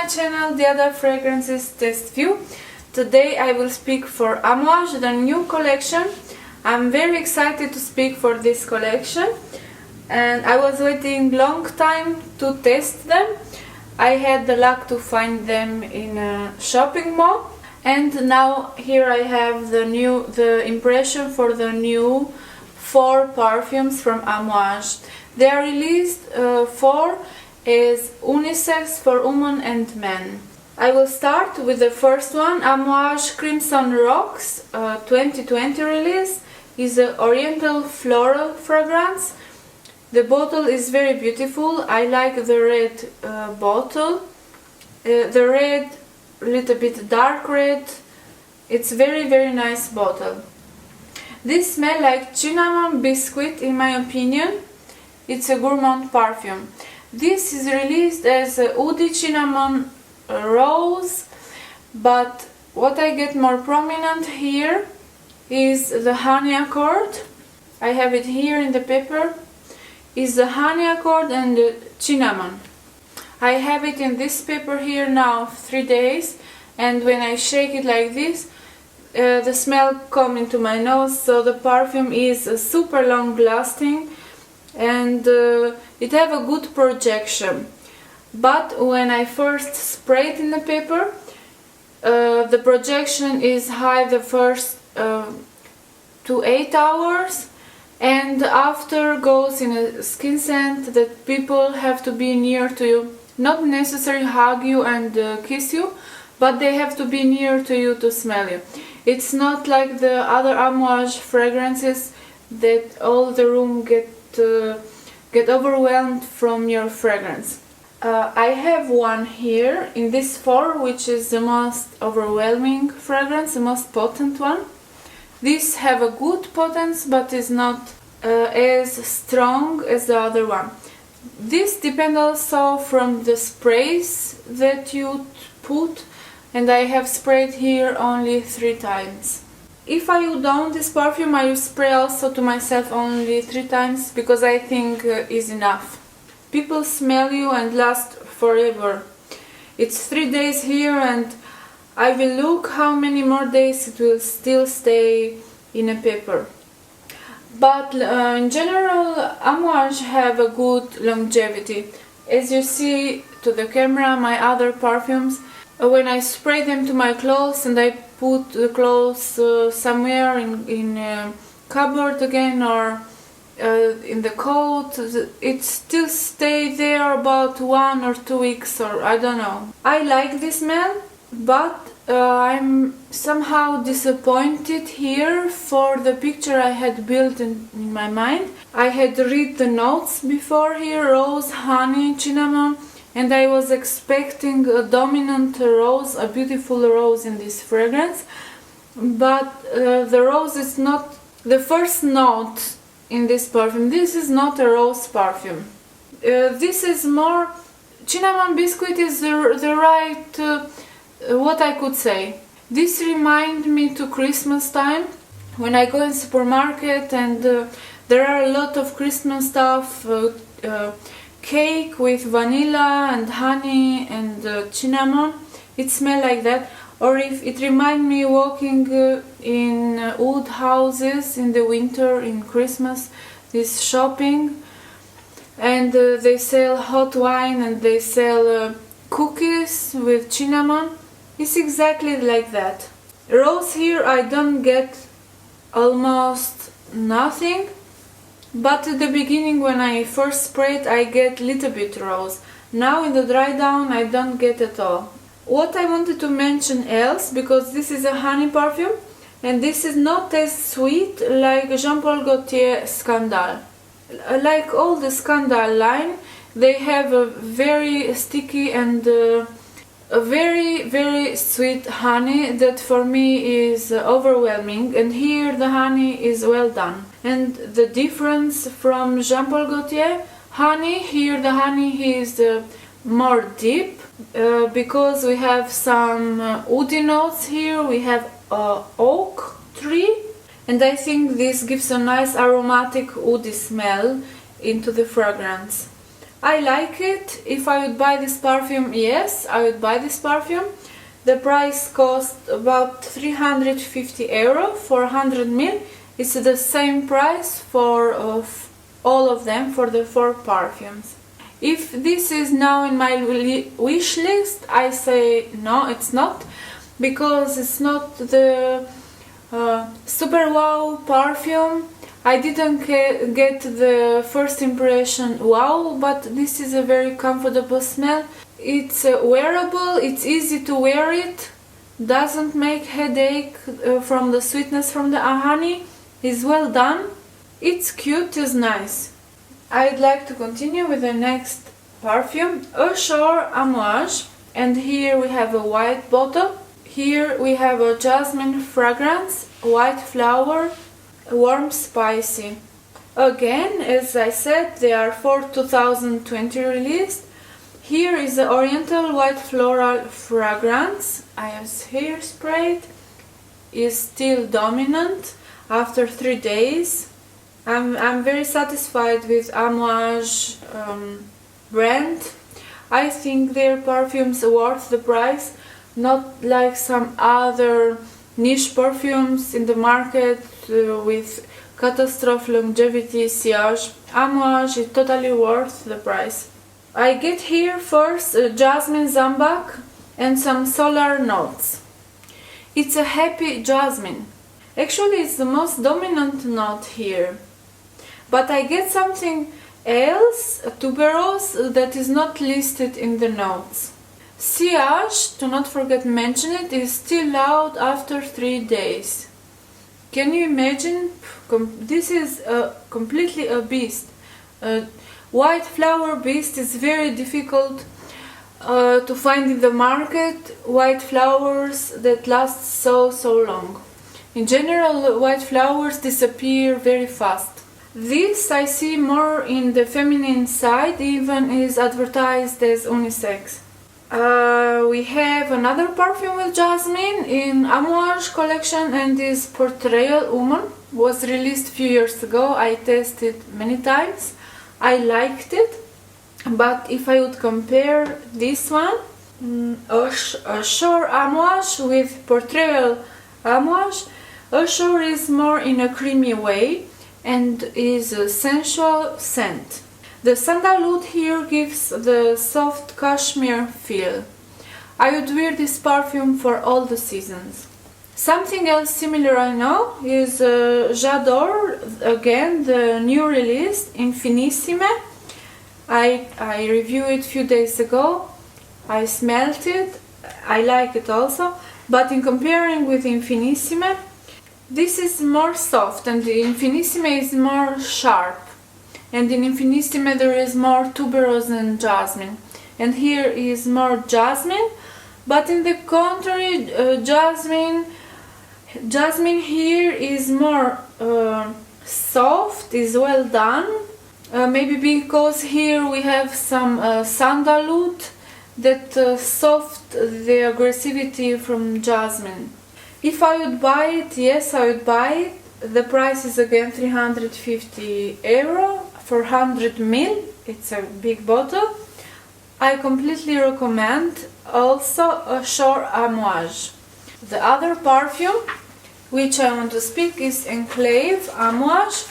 my channel Diada Fragrances Test View. Today I will speak for Amouage, the new collection. I'm very excited to speak for this collection and I was waiting long time to test them. I had the luck to find them in a shopping mall, and now here I have the impression for the new 4 perfumes from Amouage. They are released 4 as unisex for women and men. I will start with the first one, Amouage Crimson Rocks 2020 release. Is an oriental floral fragrance. The bottle is very beautiful. I like the red bottle. The red, little bit dark red. It's very nice bottle. This smells like cinnamon biscuit in my opinion. It's a gourmand perfume. This is released as a woody cinnamon rose, but what I get more prominent here is the honey accord. I have it here in the paper. Is the honey accord and the cinnamon. I have it in this paper here now 3 days, and when I shake it like this, the smell comes into my nose, so the perfume is super long lasting and it have a good projection. But when I first spray it in the paper, the projection is high the first 2 to 8 hours, and after goes in a skin scent that people have to be near to you, not necessarily hug you and kiss you, but they have to be near to you to smell you. It's not like the other Amouage fragrances that all the room get overwhelmed from your fragrance. I have one here in this 4, which is the most overwhelming fragrance, the most potent one. This have a good potence, but is not as strong as the other one. This depends also from the sprays that you put, and I have sprayed here only 3 times. If I would own this perfume, I would spray also to myself only 3 times, because I think is enough. People smell you and last forever. It's 3 days here, and I will look how many more days it will still stay in a paper. But in general, Amouage have a good longevity. As you see to the camera, my other perfumes, when I spray them to my clothes and I put the clothes somewhere in a cupboard again or in the coat, it still stay there about 1 or 2 weeks, or I don't know. I like this smell, but I'm somehow disappointed here for the picture I had built in my mind. I had read the notes before here, rose, honey, cinnamon, and I was expecting a dominant rose, a beautiful rose in this fragrance, but the rose is not the first note in this perfume. This is not a rose perfume. This is more cinnamon biscuit is the right what I could say. This reminds me to Christmas time when I go in supermarket and there are a lot of Christmas stuff, cake with vanilla and honey and cinnamon. It smells like that. Or if it reminds me walking in wood houses in the winter, in Christmas, this shopping, and they sell hot wine and they sell cookies with cinnamon. It's exactly like that. Rose here I don't get almost nothing, but at the beginning when I first sprayed I get little bit rose. Now in the dry down I don't get at all. What I wanted to mention else, because this is a honey perfume and this is not as sweet like Jean-Paul Gaultier Scandal. Like all the Scandal line, they have a very sticky and a very sweet honey that for me is overwhelming, and here the honey is well done. And the difference from Jean-Paul Gaultier honey, here the honey is more deep, because we have some woody notes here, we have oak tree, and I think this gives a nice aromatic woody smell into the fragrance. I like it. If I would buy this perfume, yes, I would buy this perfume. The price cost about 350 euro for 100 ml. It's the same price for all of them, for the 4 perfumes. If this is now in my wish list, I say no, it's not, because it's not the super wow perfume. I didn't get the first impression wow, but this is a very comfortable smell. It's wearable, it's easy to wear it, doesn't make headache from the sweetness from the honey, is well done, it's cute, it's nice. I'd like to continue with the next perfume, Ashore Amouage, and here we have a white bottle. Here we have a jasmine fragrance, white flower, warm spicy. Again, as I said, they are for 2020 released. Here is the oriental white floral fragrance. I have here sprayed. Is still dominant after 3 days. I'm very satisfied with Amouage brand. I think their perfumes are worth the price, not like some other niche perfumes in the market with catastrophe longevity sillage. Amouage is totally worth the price. I get here first jasmine zambac and some solar notes. It's a happy jasmine. Actually, it's the most dominant note here. But I get something else, a tuberose, that is not listed in the notes. Sillage, do not forget mention it, is still loud after 3 days. Can you imagine? This is completely a beast. White flower beast is very difficult to find in the market. White flowers that last so long. In general, white flowers disappear very fast. This I see more in the feminine side, even is advertised as unisex. We have another perfume with jasmine in Amouage collection, and this Portrayal Woman was released a few years ago. I tested many times. I liked it, but if I would compare this one, Ashore Amouage with Portrayal Amouage, Ashore is more in a creamy way and is a sensual scent. The sandalwood here gives the soft cashmere feel. I would wear this perfume for all the seasons. Something else similar I know is J'adore, again the new release, Infinissime. I reviewed it a few days ago. I smelled it, I like it also, but in comparing with Infinissime, this is more soft and the Infinissime is more sharp. And in Infinissime there is more tuberose and jasmine. And here is more jasmine, but in the contrary, jasmine here is more soft, is well done. Maybe because here we have some sandalwood that soft the aggressivity from jasmine. If I would buy it, yes, I would buy it. The price is again 350 euro for 100 ml. It's a big bottle. I completely recommend. Also Ashore Amouage. The other perfume which I want to speak is Enclave Amouage.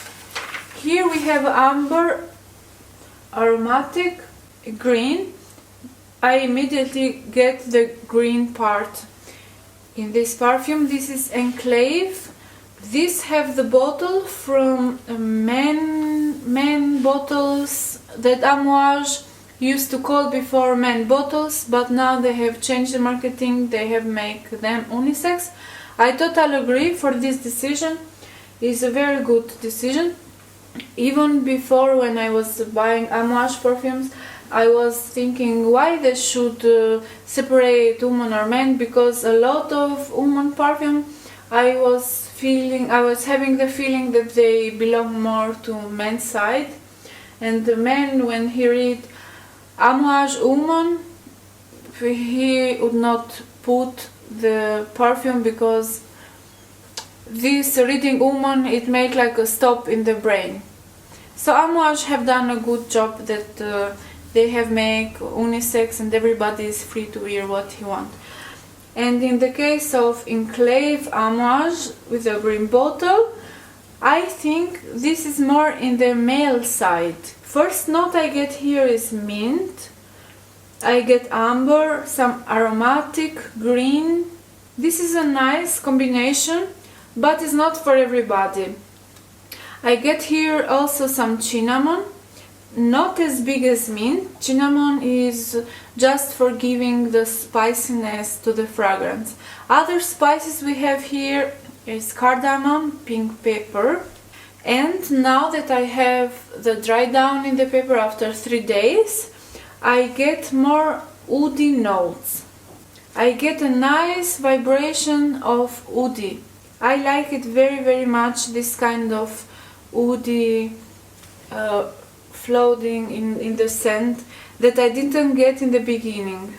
Here we have amber aromatic green. I immediately get the green part in this perfume. This is Enclave. These have the bottle from men bottles that Amouage used to call before men bottles, but now they have changed the marketing, they have made them unisex. I totally agree for this decision. It's a very good decision. Even before, when I was buying Amouage perfumes, I was thinking why they should separate women or men, because a lot of women perfume I was having the feeling that they belong more to men's side, and the man, when he read Amouage woman, he would not put the perfume, because this reading woman, it make like a stop in the brain. So Amouage have done a good job that they have make unisex and everybody is free to wear what he wants. And in the case of Enclave Amouage with a green bottle, I think this is more in the male side. First note I get here is mint. I get amber, some aromatic green. This is a nice combination, but it's not for everybody. I get here also some cinnamon, not as big as mint. Cinnamon is just for giving the spiciness to the fragrance. Other spices we have here is cardamom, pink pepper. And now that I have the dry down in the paper after 3 days, I get more woody notes. I get a nice vibration of woody. I like it very much, this kind of woody floating in the scent that I didn't get in the beginning.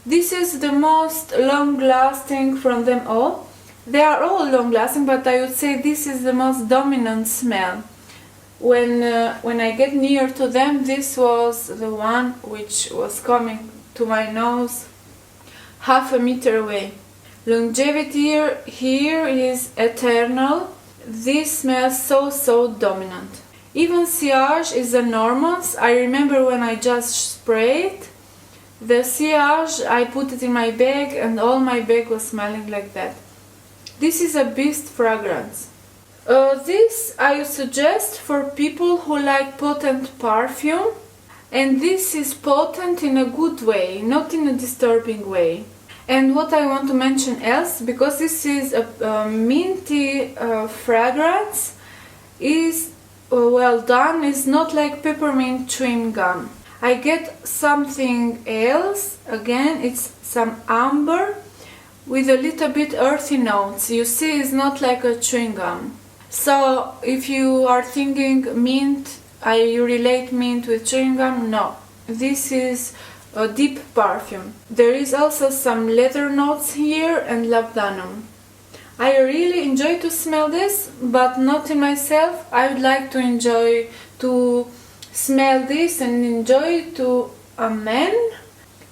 This is the most long-lasting from them all. They are all long-lasting, but I would say this is the most dominant smell. When I get near to them, this was the one which was coming to my nose half a meter away. Longevity here is eternal. This smells so dominant. Even sillage is a normal. I remember when I just sprayed the sillage, I put it in my bag and all my bag was smelling like that. This is a beast fragrance. This I suggest for people who like potent perfume, and this is potent in a good way, not in a disturbing way. And what I want to mention else, because this is a minty fragrance, is well done, is not like peppermint chewing gum. I get something else, again it's some amber with a little bit earthy notes. You see, it's not like a chewing gum. So if you are thinking mint, I relate mint with chewing gum, no. This is a deep perfume. There is also some leather notes here and labdanum. I really enjoy to smell this, but not in myself. I would like to enjoy to smell this and enjoy it to a man.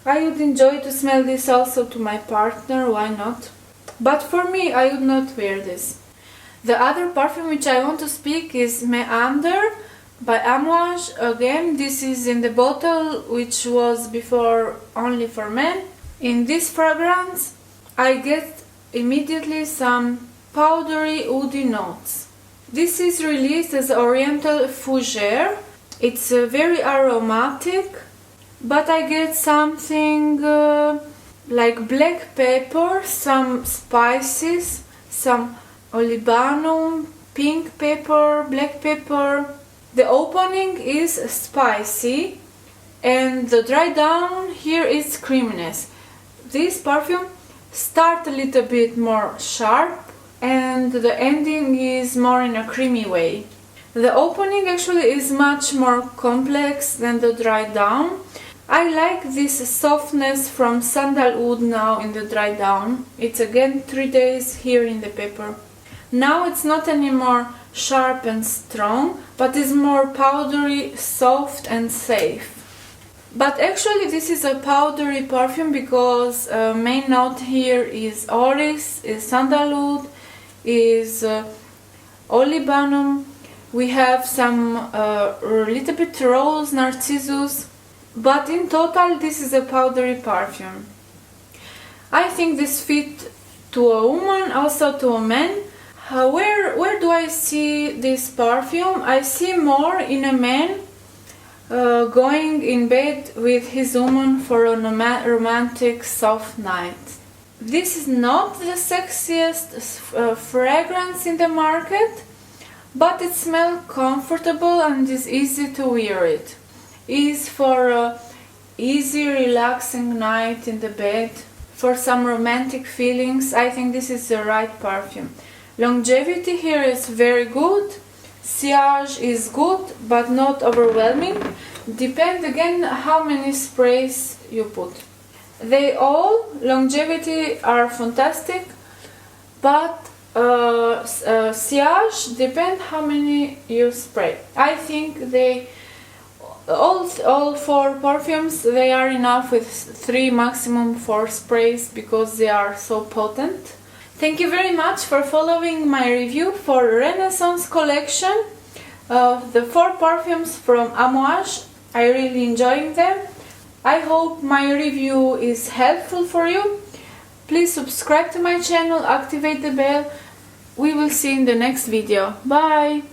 I would enjoy to smell this also to my partner, why not? But for me, I would not wear this. The other perfume which I want to speak is Meander by Amouage. Again, this is in the bottle which was before only for men. In this fragrance, I get immediately some powdery woody notes. This is released as Oriental Fougere. It's very aromatic, but I get something like black pepper, some spices, some olibanum, pink pepper, black pepper. The opening is spicy and the dry down here is creaminess. This perfume starts a little bit more sharp and the ending is more in a creamy way. The opening actually is much more complex than the dry down. I like this softness from sandalwood now in the dry down. It's again 3 days here in the paper. Now it's not anymore sharp and strong, but is more powdery, soft and safe. But actually this is a powdery perfume because main note here is orris, is sandalwood, is olibanum. We have some little bit rose, narcissus, but in total this is a powdery perfume. I think this fit to a woman, also to a man. Where do I see this perfume? I see more in a man going in bed with his woman for a romantic soft night. This is not the sexiest fragrance in the market, but it smells comfortable and is easy to wear it. Is for a easy relaxing night in the bed, for some romantic feelings. I think this is the right perfume. Longevity here is very good. Sillage is good, but not overwhelming. Depends again how many sprays you put. They all, longevity, are fantastic, but sillage depends how many you spray. I think they all 4 perfumes, they are enough with 3 maximum 4 sprays because they are so potent. Thank you very much for following my review for Renaissance collection of the 4 perfumes from Amouage. I really enjoying them. I hope my review is helpful for you. Please subscribe to my channel, activate the bell. We will see in the next video. Bye!